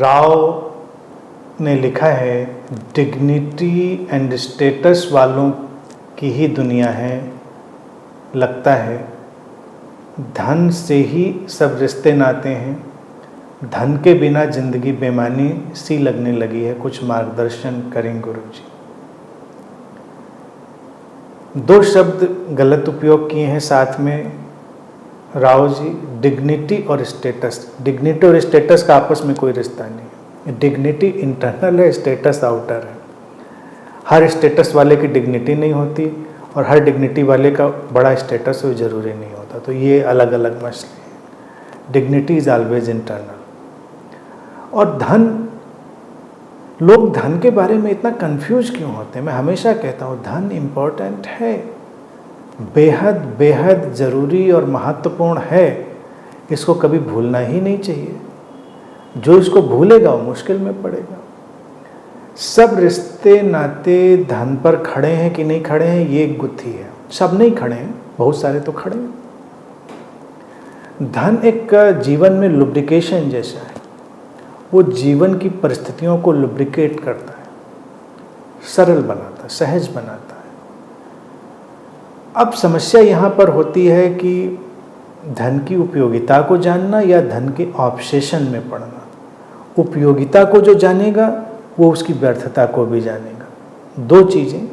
राव ने लिखा है, डिग्निटी एंड स्टेटस वालों की ही दुनिया है, लगता है धन से ही सब रिश्ते नाते हैं, धन के बिना जिंदगी बेमानी सी लगने लगी है, कुछ मार्गदर्शन करें गुरुजी। दो शब्द गलत उपयोग किए हैं साथ में राव जी, डिग्निटी और स्टेटस। डिग्निटी और स्टेटस का आपस में कोई रिश्ता नहीं है। डिग्निटी इंटरनल है, स्टेटस आउटर है। हर स्टेटस वाले की डिग्निटी नहीं होती और हर डिग्निटी वाले का बड़ा स्टेटस हो जरूरी नहीं होता, तो ये अलग अलग मसले हैं। Dignity is always internal. और धन, लोग धन के बारे में इतना कंफ्यूज क्यों होते हैं? मैं हमेशा कहता हूँ धन इम्पोर्टेंट है, बेहद बेहद ज़रूरी और महत्वपूर्ण है, इसको कभी भूलना ही नहीं चाहिए। जो इसको भूलेगा वो मुश्किल में पड़ेगा। सब रिश्ते नाते धन पर खड़े हैं कि नहीं खड़े हैं, ये एक गुत्थी है। सब नहीं खड़े हैं, बहुत सारे तो खड़े हैं। धन एक जीवन में लुब्रिकेशन जैसा है, वो जीवन की परिस्थितियों को लुब्रिकेट करता है, सरल बनाता है, सहज बनाता है। अब समस्या यहाँ पर होती है कि धन की उपयोगिता को जानना या धन के ऑब्सेशन में पड़ना। उपयोगिता को जो जानेगा वो उसकी व्यर्थता को भी जानेगा। दो चीज़ें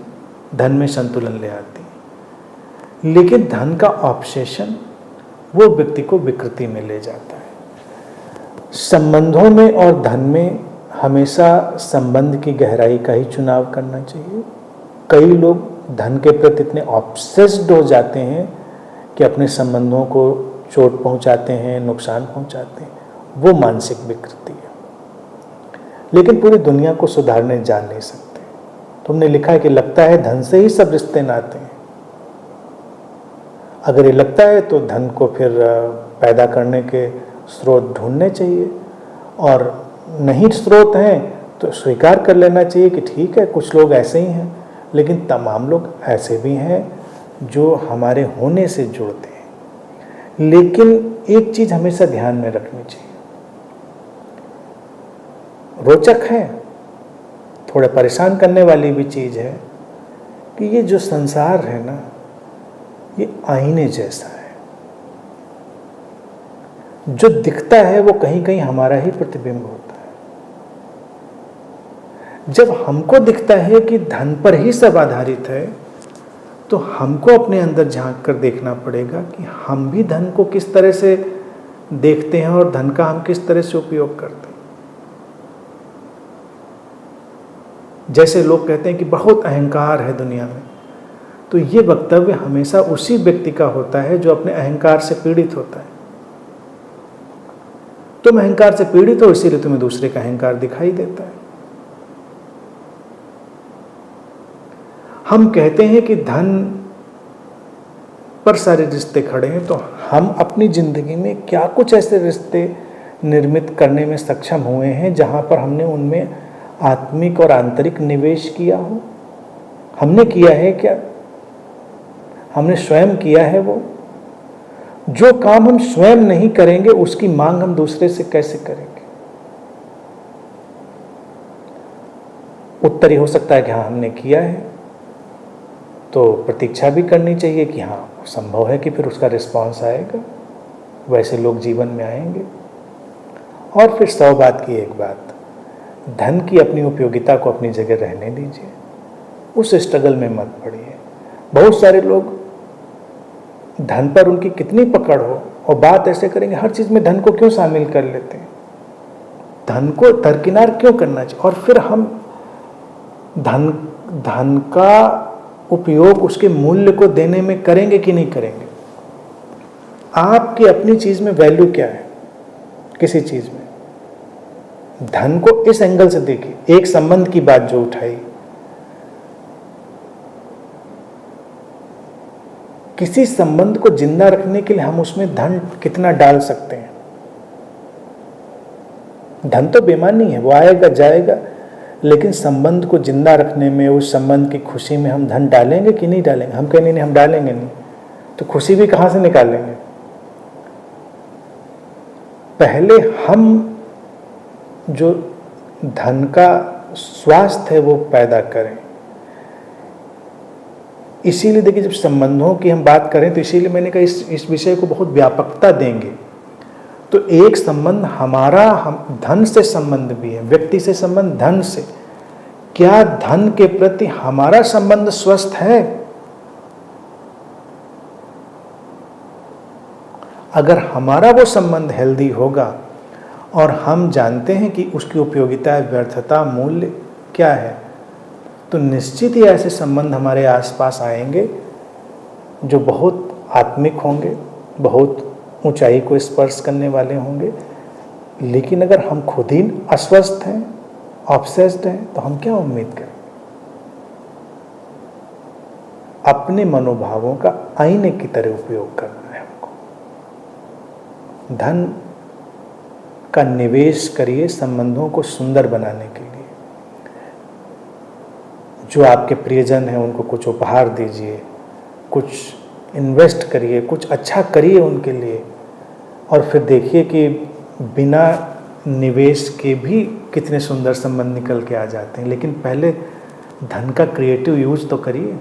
धन में संतुलन ले आती हैं, लेकिन धन का ऑब्सेशन वो व्यक्ति को विकृति में ले जाता है। संबंधों में और धन में हमेशा संबंध की गहराई का ही चुनाव करना चाहिए। कई लोग धन के प्रति इतने ऑब्सेस्ड हो जाते हैं कि अपने संबंधों को चोट पहुंचाते हैं, नुकसान पहुंचाते हैं, वो मानसिक विकृति है। लेकिन पूरी दुनिया को सुधारने जा नहीं सकते। तुमने लिखा है कि लगता है धन से ही सब रिश्ते नाते हैं। अगर ये लगता है तो धन को फिर पैदा करने के स्रोत ढूंढने चाहिए, और नहीं स्रोत हैं तो स्वीकार कर लेना चाहिए कि ठीक है, कुछ लोग ऐसे ही हैं, लेकिन तमाम लोग ऐसे भी हैं जो हमारे होने से जुड़ते हैं। लेकिन एक चीज़ हमेशा ध्यान में रखनी चाहिए, रोचक है, थोड़ा परेशान करने वाली भी चीज़ है कि ये जो संसार है ना, ये आईने जैसा है। जो दिखता है वो कहीं कहीं हमारा ही प्रतिबिंब होता है। जब हमको दिखता है कि धन पर ही सब आधारित है, तो हमको अपने अंदर झांक कर देखना पड़ेगा कि हम भी धन को किस तरह से देखते हैं और धन का हम किस तरह से उपयोग करते हैं। जैसे लोग कहते हैं कि बहुत अहंकार है दुनिया में, तो ये वक्तव्य हमेशा उसी व्यक्ति का होता है जो अपने अहंकार से पीड़ित होता है। तुम अहंकार से पीड़ित हो, इसीलिए तुम्हें दूसरे का अहंकार दिखाई देता है। हम कहते हैं कि धन पर सारे रिश्ते खड़े हैं, तो हम अपनी जिंदगी में क्या कुछ ऐसे रिश्ते निर्मित करने में सक्षम हुए हैं जहां पर हमने उनमें आत्मिक और आंतरिक निवेश किया हो? हमने किया है क्या? हमने स्वयं किया है? वो जो काम हम स्वयं नहीं करेंगे उसकी मांग हम दूसरे से कैसे करेंगे? उत्तर ये हो सकता है कि हाँ हमने किया है, तो प्रतीक्षा भी करनी चाहिए कि हाँ संभव है कि फिर उसका रिस्पॉन्स आएगा, वैसे लोग जीवन में आएंगे। और फिर 100 बात की एक बात, धन की अपनी उपयोगिता को अपनी जगह रहने दीजिए, उस स्ट्रगल में मत पड़िए। बहुत सारे लोग धन पर उनकी कितनी पकड़ हो और बात ऐसे करेंगे, हर चीज़ में धन को क्यों शामिल कर लेते हैं, धन को दरकिनार क्यों करना चाहिए। और फिर हम धन का उपयोग उसके मूल्य को देने में करेंगे कि नहीं करेंगे। आपकी अपनी चीज़ में वैल्यू क्या है? किसी चीज़ में धन को इस एंगल से देखिए। एक संबंध की बात जो उठाई, किसी संबंध को जिंदा रखने के लिए हम उसमें धन कितना डाल सकते हैं? धन तो बेमानी है, वो आएगा जाएगा, लेकिन संबंध को जिंदा रखने में, उस संबंध की खुशी में हम धन डालेंगे कि नहीं डालेंगे? हम कहेंगे नहीं, हम डालेंगे नहीं, तो खुशी भी कहाँ से निकालेंगे? पहले हम जो धन का स्वास्थ्य है वो पैदा करें। इसीलिए देखिए, जब संबंधों की हम बात करें तो इसीलिए मैंने कहा इस विषय को बहुत व्यापकता देंगे। तो एक संबंध हमारा हम धन से संबंध भी है, व्यक्ति से संबंध धन से। क्या धन के प्रति हमारा संबंध स्वस्थ है? अगर हमारा वो संबंध हेल्दी होगा और हम जानते हैं कि उसकी उपयोगिता, व्यर्थता, मूल्य क्या है, तो निश्चित ही ऐसे संबंध हमारे आसपास आएंगे जो बहुत आत्मिक होंगे, बहुत ऊंचाई को स्पर्श करने वाले होंगे। लेकिन अगर हम खुद ही अस्वस्थ हैं, ऑब्सेस्ड हैं, तो हम क्या उम्मीद करें? अपने मनोभावों का आईने की तरह उपयोग करना है हमको। धन का निवेश करिए संबंधों को सुंदर बनाने के लिए। जो आपके प्रियजन हैं उनको कुछ उपहार दीजिए, कुछ इन्वेस्ट करिए, कुछ अच्छा करिए उनके लिए, और फिर देखिए कि बिना निवेश के भी कितने सुंदर संबंध निकल के आ जाते हैं। लेकिन पहले धन का क्रिएटिव यूज तो करिए।